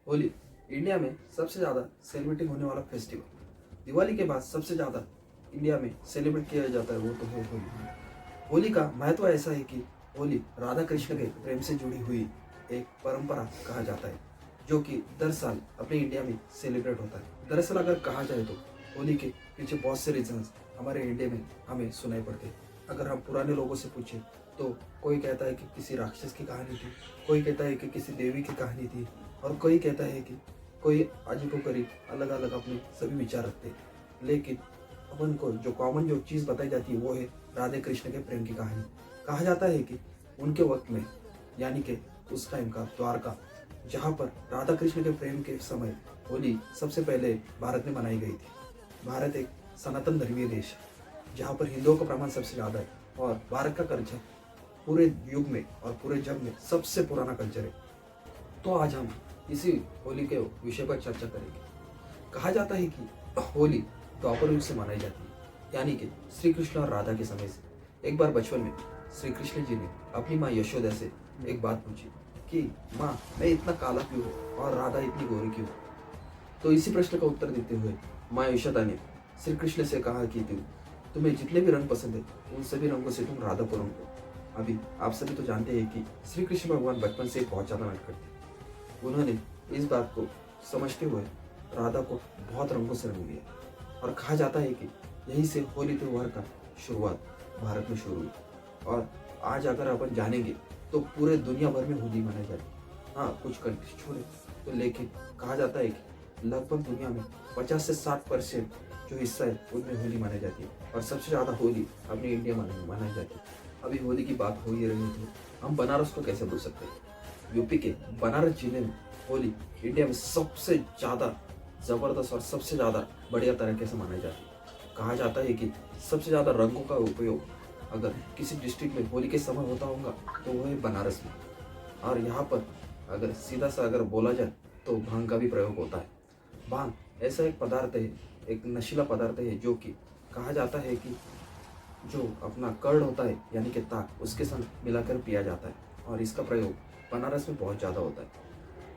Holi India में सबसे ज़्यादा सेलिब्रेटिंग होने वाला फेस्टिवल। दिवाली के बाद सबसे ज़्यादा इंडिया में सेलिब्रेट किया जाता है वो तो है होली। होली का महत्व ऐसा है कि होली राधा कृष्ण के प्रेम से जुड़ी हुई एक परंपरा कहा जाता है, जो कि दर साल अपने इंडिया में सेलिब्रेट होता है। दरअसल अगर कहा जाए तो होली के पीछे बहुत से रीजंस हमारे इंडिया में हमें सुनाई पड़ते हैं। अगर हम पुराने लोगों से पूछें तो कोई कहता है कि किसी राक्षस की कहानी थी, कोई कहता है कि किसी देवी की कहानी थी, और कोई कहता है कि कोई अजीबोगरीब अलग अलग अपने सभी विचार रखते हैं। लेकिन अपन को जो कॉमन जो चीज़ बताई जाती है वो है राधे कृष्ण के प्रेम की कहानी। कहा जाता है कि उनके वक्त में, यानी कि उस टाइम का द्वारका, जहाँ पर राधा कृष्ण के प्रेम के समय होली सबसे पहले भारत में मनाई गई थी। भारत एक सनातन धर्मीय देश है जहाँ पर हिंदुओं का प्रमाण सबसे ज़्यादा है, और भारत का कल्चर पूरे युग में और पूरे जग में सबसे पुराना कल्चर है। तो आज हम इसी होली के विषय पर चर्चा करेंगे। कहा जाता है कि होली द्वापर युग से मनाई जाती है, यानी कि श्री कृष्ण और राधा के समय से। एक बार बचपन में श्री कृष्ण जी ने अपनी माँ यशोदा से एक बात पूछी कि माँ, मैं इतना काला क्यों हूँ और राधा इतनी गोरी क्यों? तो इसी प्रश्न का उत्तर देते हुए माँ यशोदा ने श्री कृष्ण से कहा कि तुम्हें जितने भी रंग पसंद है उन सभी रंगों से तुम राधा को रंग दो। अभी आप सभी तो जानते हैं कि श्री कृष्ण भगवान बचपन से बहुत ज़्यादा नाटक करते। उन्होंने इस बात को समझते हुए राधा को बहुत रंगों से रंग दिया, और कहा जाता है कि यहीं से होली त्योहार का शुरुआत भारत में शुरू हुई। और आज अगर अपन जानेंगे तो पूरे दुनिया भर में होली मनाई जाती है। हाँ, कुछ कंट्री छोड़े तो, लेकिन कहा जाता है कि लगभग दुनिया में 50 से 60% जो हिस्सा है उनमें होली मनाई जाती है, और सबसे ज़्यादा होली अपने इंडिया में मनाई जाती है। अभी होली की बात हो ही रही थी, हम बनारस को कैसे भूल सकते हैं। यूपी के बनारस जिले में होली इंडिया में सबसे ज़्यादा ज़बरदस्त और सबसे ज़्यादा बढ़िया तरीके से मनाई जाती है। कहा जाता है कि सबसे ज़्यादा रंगों का उपयोग अगर किसी डिस्ट्रिक्ट में होली के समय होता होगा तो वो है बनारस में। और यहाँ पर अगर सीधा सा अगर बोला जाए तो भांग का भी प्रयोग होता है। भांग ऐसा एक पदार्थ है, एक नशीला पदार्थ है, जो कि कहा जाता है कि जो अपना कर्ड होता है यानी कि ताक, उसके संग मिलाकर पिया जाता है, और इसका प्रयोग बनारस में बहुत ज़्यादा होता है।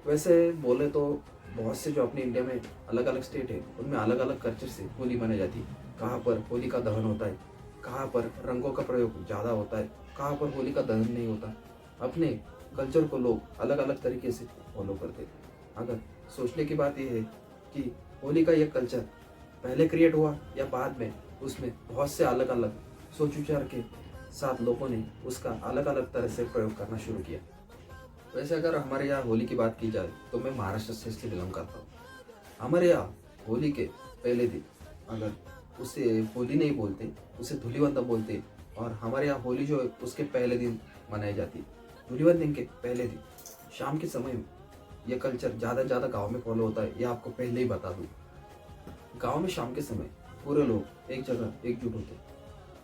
वैसे बोले तो बहुत से जो अपने इंडिया में अलग अलग स्टेट है उनमें अलग अलग कल्चर से होली मनाई जाती है। कहाँ पर होली का दहन होता है, कहाँ पर रंगों का प्रयोग ज़्यादा होता है, कहाँ पर होली का दहन नहीं होता। अपने कल्चर को लोग अलग अलग तरीके से फॉलो करते हैं। अगर सोचने की बात यह है कि होली का यह कल्चर पहले क्रिएट हुआ या बाद में, उसमें बहुत से अलग अलग सोच विचार के साथ लोगों ने उसका अलग अलग तरह से प्रयोग करना शुरू किया। वैसे अगर हमारे यहाँ होली की बात की जाए तो मैं महाराष्ट्र से बिलोंग करता हूँ। हमारे यहाँ होली के पहले दिन, अगर उसे होली नहीं बोलते, उसे धूलिवंदन बोलते, और हमारे यहाँ होली जो है उसके पहले दिन मनाई जाती है। धूलिवंदन के पहले दिन शाम के समय में यह कल्चर ज़्यादा गांव में फॉलो होता है, ये आपको पहले ही बता दूँ। गांव में शाम के समय पूरे लोग एक जगह एकजुट होते हैं।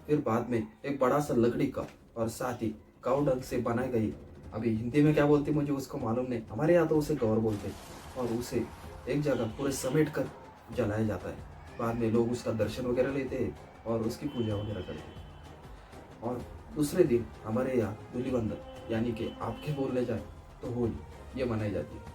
फिर बाद में एक बड़ा सा लकड़ी का और साथ ही काऊ डंग से बनाई गई, अभी हिंदी में क्या बोलते मुझे उसको मालूम नहीं, हमारे यहाँ तो उसे गौर बोलते हैं, और उसे एक जगह पूरे समेट कर जलाया जाता है। बाद में लोग उसका दर्शन वगैरह लेते हैं और उसकी पूजा वगैरह करते हैं। और दूसरे दिन हमारे यहाँ धूलिवंदन, यानी कि आपके बोलने जाए तो होली, ये मनाई जाती है।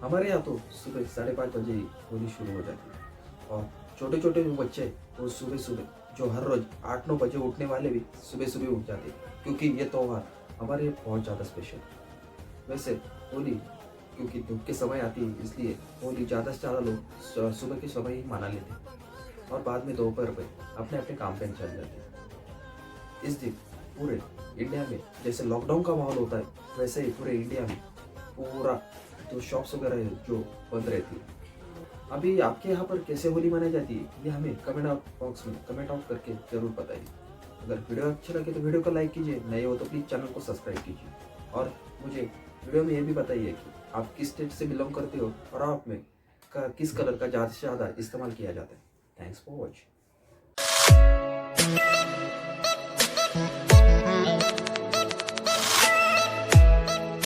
हमारे यहाँ तो सुबह 5:30 बजे ही होली शुरू हो जाती है, और छोटे छोटे जो बच्चे हैं वो सुबह सुबह, जो हर रोज 8-9 बजे उठने वाले भी सुबह सुबह उठ जाते हैं, क्योंकि ये त्यौहार हमारे लिए बहुत ज़्यादा स्पेशल है। वैसे होली क्योंकि धूप के समय आती है, इसलिए होली ज़्यादा से ज़्यादा लोग सुबह के समय ही मना लेते हैं, और बाद में दोपहर पे अपने अपने काम पे चल जाते हैं। इस दिन पूरे इंडिया में जैसे लॉकडाउन का माहौल होता है, वैसे ही पूरे इंडिया में पूरा जो शॉप्स वगैरह है जो बंद रहती है। अभी आपके यहाँ पर कैसे होली मनाई जाती है ये हमें कमेंट बॉक्स में कमेंट आउट करके जरूर बताइए। अगर वीडियो अच्छा लगे तो वीडियो को लाइक कीजिए, नए हो तो प्लीज़ चैनल को सब्सक्राइब कीजिए, और मुझे वीडियो में ये भी बताइए कि आप किस स्टेट से बिलोंग करते हो और आप में किस कलर का ज़्यादा से ज़्यादा इस्तेमाल किया जाता है। Thanks for watching.